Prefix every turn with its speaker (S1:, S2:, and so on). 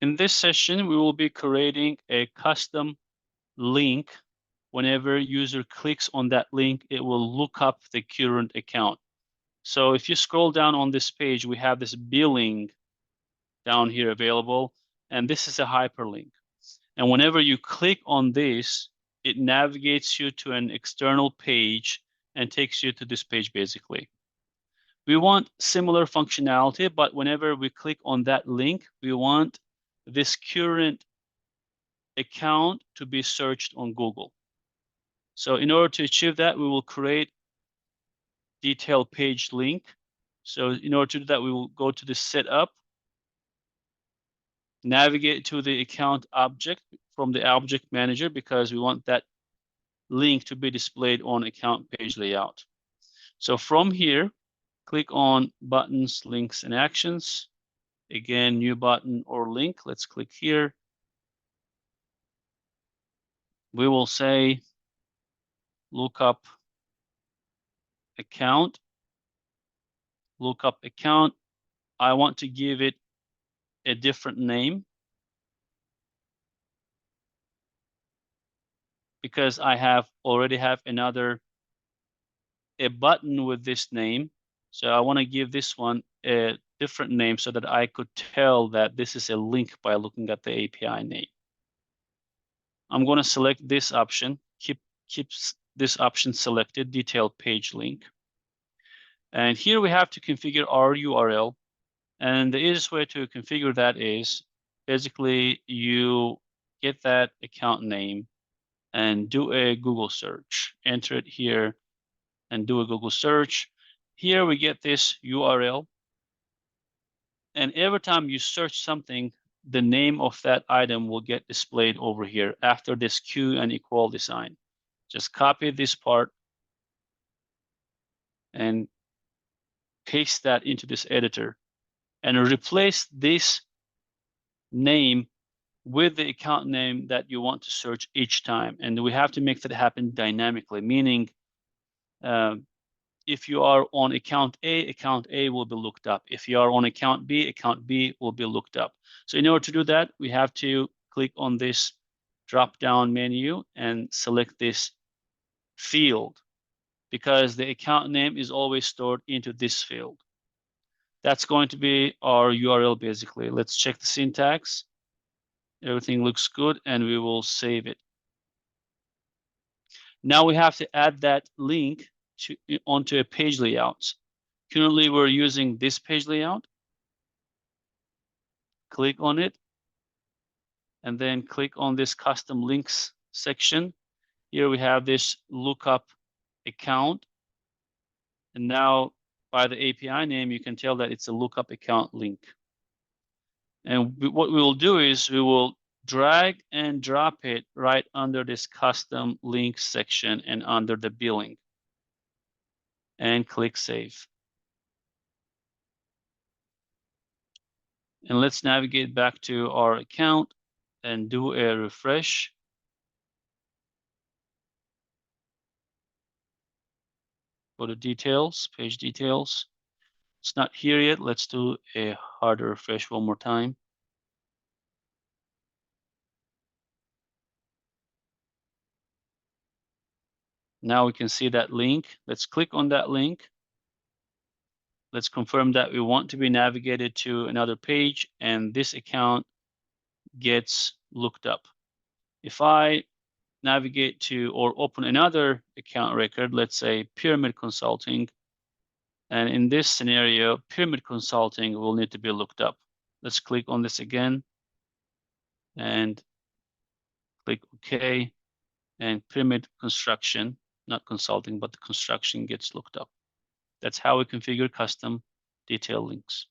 S1: In this session, we will be creating a custom link. Whenever user clicks on that link, it will look up the current account. So if you scroll down on this page, we have this billing down here available, and this is a hyperlink. And whenever you click on this, it navigates you to an external page and takes you to this page basically. We want similar functionality, but whenever we click on that link, we want this current account to be searched on Google. So in order to achieve that, we will create detail page link. So in order to do that, we will go to the setup, navigate to the account object from the object manager because we want that link to be displayed on account page layout. So from here, click on buttons, links, and actions. Again, new button or link. Let's click here. We will say lookup account. Lookup account. I want to give it a different name because I already have a button with this name. So I want to give this one a different name so that I could tell that this is a link by looking at the API name. I'm going to select this option, keep this option selected, detailed page link. And here we have to configure our URL. And the easiest way to configure that is basically you get that account name and do a Google search. Enter it here and do a Google search. Here we get this URL. And every time you search something, the name of that item will get displayed over here after this Q and equality sign. Just copy this part and paste that into this editor and replace this name with the account name that you want to search each time. And we have to make that happen dynamically, meaning if you are on account A will be looked up. If you are on account B will be looked up. So in order to do that, we have to click on this drop-down menu and select this field because the account name is always stored into this field. That's going to be our URL basically. Let's check the syntax. Everything looks good and we will save it. Now we have to add that link onto a page layout. Currently, we're using this page layout. Click on it, and then click on this custom links section. Here we have this lookup account. And now by the API name, you can tell that it's a lookup account link. And what we will do is we will drag and drop it right under this custom links section and under the billing. And click save. And let's navigate back to our account and do a refresh. Go to details, page details. It's not here yet. Let's do a harder refresh one more time. Now we can see that link. Let's click on that link. Let's confirm that we want to be navigated to another page and this account gets looked up. If I navigate to or open another account record, let's say Pyramid Consulting, and in this scenario, Pyramid Consulting will need to be looked up. Let's click on this again and click OK, and Pyramid Construction, not consulting, but the construction gets looked up. That's how we configure custom detail links.